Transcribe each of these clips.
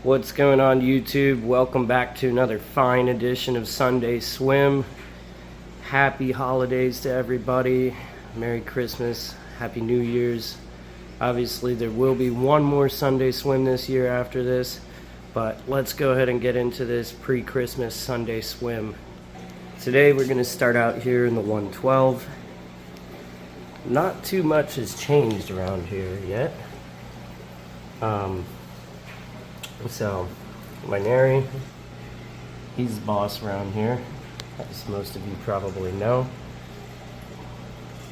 What's going on, YouTube? Welcome back to another fine edition of Sunday Swim. Happy holidays to everybody. Merry Christmas. Happy New Year's. Obviously there will be one more Sunday Swim this year after this, but let's go ahead and get into this pre-Christmas Sunday Swim. Today we're going to start out here in the 112. Not too much has changed around here yet. So, my Nary, he's the boss around here, as most of you probably know.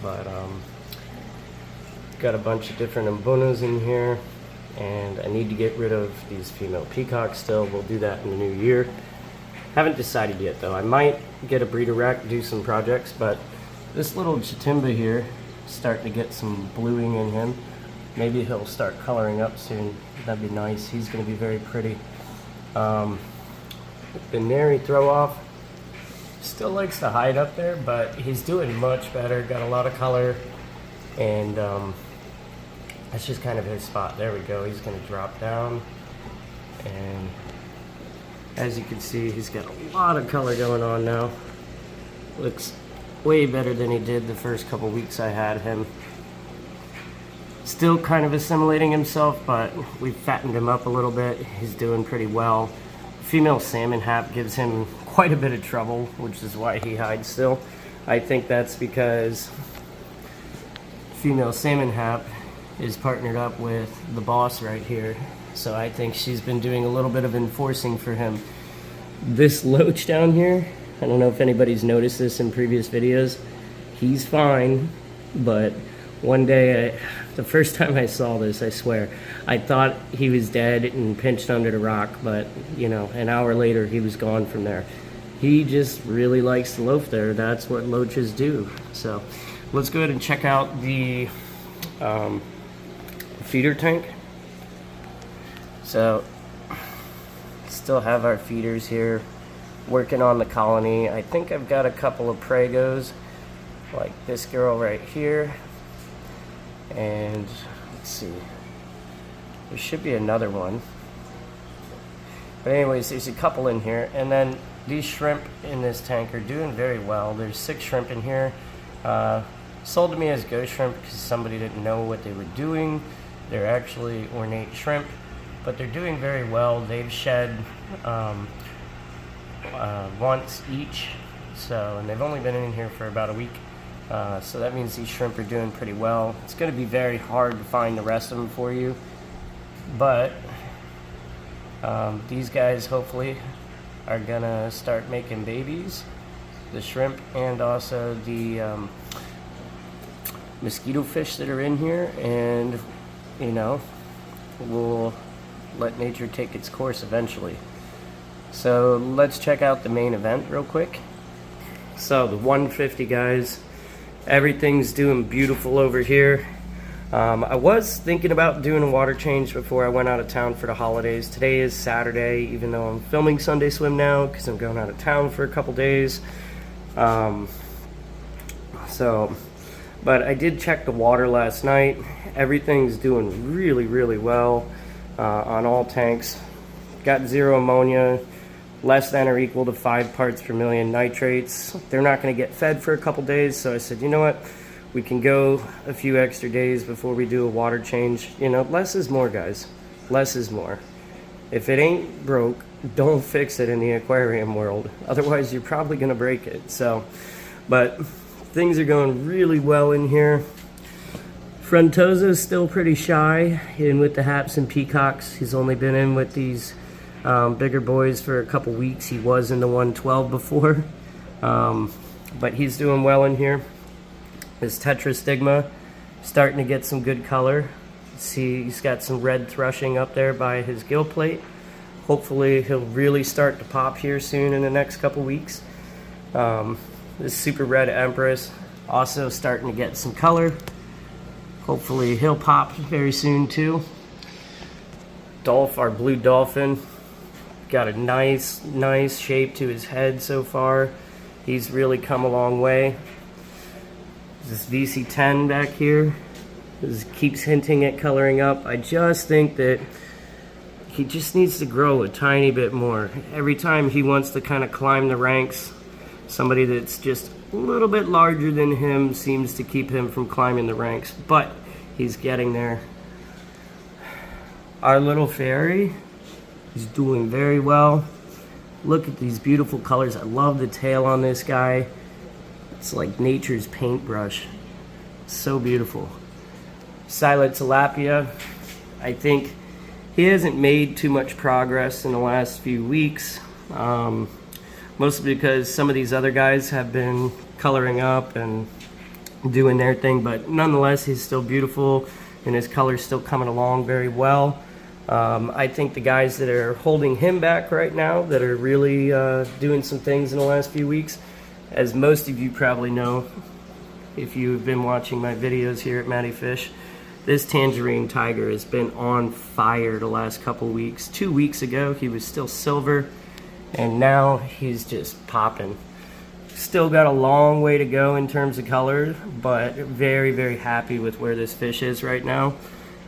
But, got a bunch of different Mbunas in here, and I need to get rid of these female peacocks still. We'll do that in the new year. Haven't decided yet, though. I might get a breeder rack, do some projects, but this little Chitimba here is starting to get some bluing in him. Maybe he'll start coloring up soon. That'd be nice. He's going to be very pretty. The Nary throw off still likes to hide up there, but he's doing much better. Got a lot of color, and that's just kind of his spot. There we go. He's going to drop down, and as you can see, he's got a lot of color going on now. Looks way better than he did the first couple weeks I had him. Still kind of assimilating himself, but we've fattened him up a little bit. He's doing pretty well. Female salmon hap gives him quite a bit of trouble, which is why he hides still. I think that's because female salmon hap is partnered up with the boss right here. So I think she's been doing a little bit of enforcing for him. This loach down here, I don't know if anybody's noticed this in previous videos. He's fine, but one day, the first time I saw this, I swear, I thought he was dead and pinched under the rock, but, you know, an hour later, he was gone from there. He just really likes to loaf there. That's what loaches do. So, let's go ahead and check out the feeder tank. So, still have our feeders here, working on the colony. I think I've got a couple of pregos, like this girl right here. And let's see, there should be another one, but anyways, there's a couple in here. And then these shrimp in this tank are doing very well. There's 6 shrimp in here, sold to me as ghost shrimp because somebody didn't know what they were doing. They're actually ornate shrimp, but they're doing very well. They've shed once each, and they've only been in here for about a week. So that means these shrimp are doing pretty well. It's going to be very hard to find the rest of them for you, but these guys hopefully are going to start making babies, the shrimp and also the mosquito fish that are in here, and you know, we'll let nature take its course eventually. So let's check out the main event real quick. So the 150, guys. Everything's doing beautiful over here. I was thinking about doing a water change before I went out of town for the holidays. Today is Saturday, even though I'm filming Sunday Swim now because I'm going out of town for a couple days. But I did check the water last night. Everything's doing really, really well on all tanks. Got 0 ammonia. Less than or equal to 5 parts per million nitrates. They're not going to get fed for a couple days, so I said, you know what, we can go a few extra days before we do a water change. You know, less is more, guys. Less is more. If it ain't broke, don't fix it in the aquarium world. Otherwise, you're probably going to break it. So, but things are going really well in here. Frontosa's still pretty shy in with the haps and peacocks. He's only been in with these bigger boys for a couple weeks. He was in the 112 before, but he's doing well in here. This Tetrastigma starting to get some good color. See, he's got some red thrushing up there by his gill plate. Hopefully he'll really start to pop here soon in the next couple weeks. This super red Empress also starting to get some color. Hopefully he'll pop very soon too. Our blue dolphin, got a nice shape to his head so far. He's really come a long way. This VC10 back here keeps hinting at coloring up. I just think that he just needs to grow a tiny bit more. Every time he wants to kind of climb the ranks, somebody that's just a little bit larger than him seems to keep him from climbing the ranks, but he's getting there. Our little fairy is doing very well. Look at these beautiful colors. I love the tail on this guy. It's like nature's paintbrush. So beautiful. Silent tilapia, I think he hasn't made too much progress in the last few weeks, mostly because some of these other guys have been coloring up and doing their thing, but nonetheless he's still beautiful and his color's still coming along very well. I think the guys that are holding him back right now, that are really doing some things in the last few weeks, as most of you probably know if you've been watching my videos here at Matty Fish, this tangerine tiger has been on fire the last couple weeks. 2 weeks ago he was still silver, and now he's just popping. Still got a long way to go in terms of color, but very, very happy with where this fish is right now.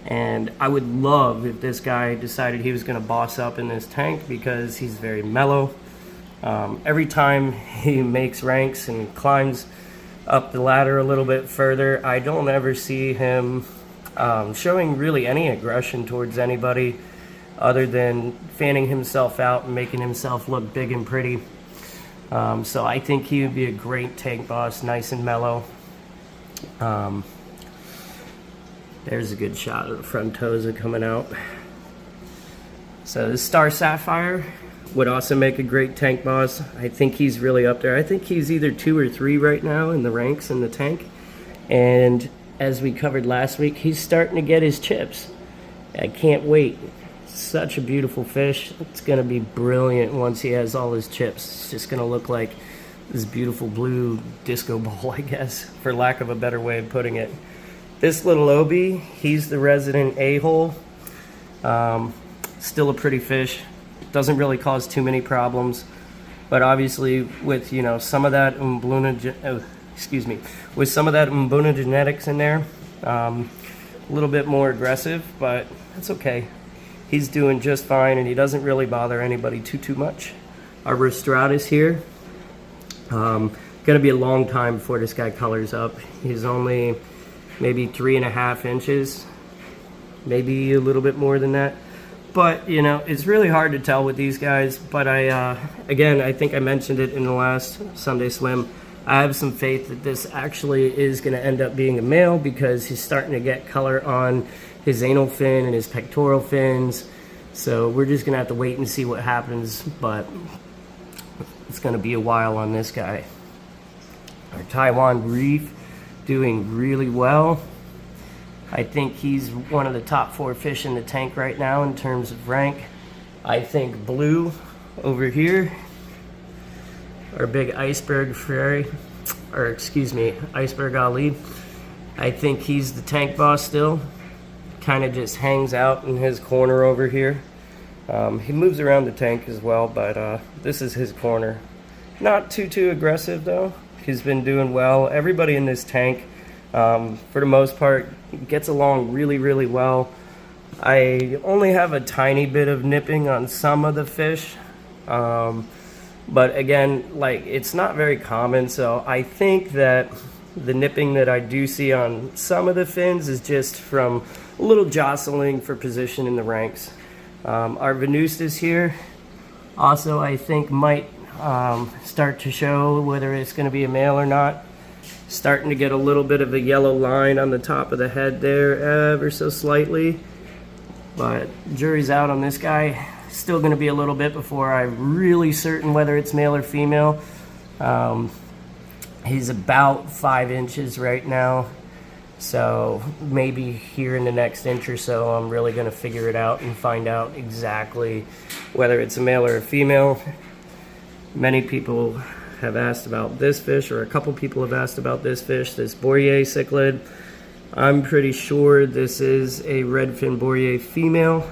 And I would love if this guy decided he was going to boss up in this tank, because he's very mellow. Every time he makes ranks and climbs up the ladder a little bit further, I don't ever see him showing really any aggression towards anybody other than fanning himself out and making himself look big and pretty. So I think he would be a great tank boss, nice and mellow. There's a good shot of the frontosa coming out. So this Star Sapphire would also make a great tank boss. I think he's really up there. I think he's either 2 or 3 right now in the ranks in the tank. And as we covered last week, he's starting to get his chips. I can't wait. Such a beautiful fish. It's going to be brilliant once he has all his chips. It's just going to look like this beautiful blue disco ball, I guess, for lack of a better way of putting it. This little Obi, he's the resident a-hole. Still a pretty fish. Doesn't really cause too many problems. But obviously with, you know, some of that with some of that Mbuna genetics in there, a little bit more aggressive, but that's okay. He's doing just fine, and he doesn't really bother anybody too much. Our Rostratus here, gonna be a long time before this guy colors up. He's only maybe 3.5 inches, maybe a little bit more than that. But, you know, it's really hard to tell with these guys. But again, I think I mentioned it in the last Sunday swim. I have some faith that this actually is going to end up being a male, because he's starting to get color on his anal fin and his pectoral fins. So we're just going to have to wait and see what happens. But it's going to be a while on this guy. Our Taiwan Reef doing really well. I think he's one of the top 4 fish in the tank right now in terms of rank. I think Blue over here, our big iceberg fairy, or excuse me, iceberg Ali, I think he's the tank boss still. Kind of just hangs out in his corner over here. He moves around the tank as well, but this is his corner. Not too aggressive though. He's been doing well. Everybody in this tank, for the most part, gets along really well. I only have a tiny bit of nipping on some of the fish, but again, like, it's not very common, so I think that the nipping that I do see on some of the fins is just from a little jostling for position in the ranks. Our Venustus here also, I think, might start to show whether it's going to be a male or not. Starting to get a little bit of a yellow line on the top of the head there, ever so slightly. But jury's out on this guy. Still going to be a little bit before I'm really certain whether it's male or female. He's about 5 inches right now. So maybe here in the next inch or so, I'm really going to figure it out and find out exactly whether it's a male or a female. Many people have asked about this fish, or a couple people have asked about this fish, this Boreas cichlid. I'm pretty sure this is a redfin Boreas female,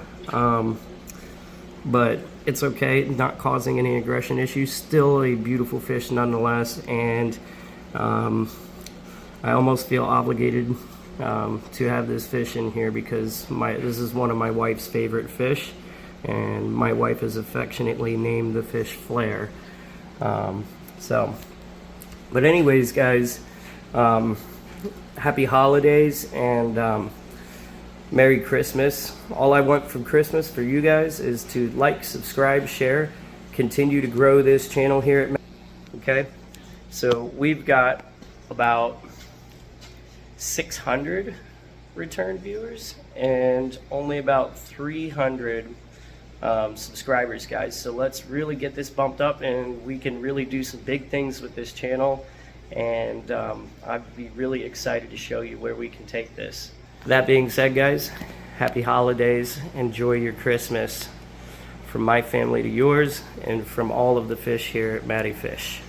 but it's okay, not causing any aggression issues. Still a beautiful fish nonetheless, and I almost feel obligated to have this fish in here because this is one of my wife's favorite fish. and my wife has affectionately named the fish Flair. But anyways, guys, happy holidays and Merry Christmas. All I want from Christmas for you guys is to like, subscribe, share, continue to grow this channel here at okay? So we've got about 600 return viewers and only about 300 subscribers, guys. So let's really get this bumped up and we can really do some big things with this channel, and I'd be really excited to show you where we can take this. That being said, guys, happy holidays. Enjoy your Christmas from my family to yours and from all of the fish here at Matty Fish.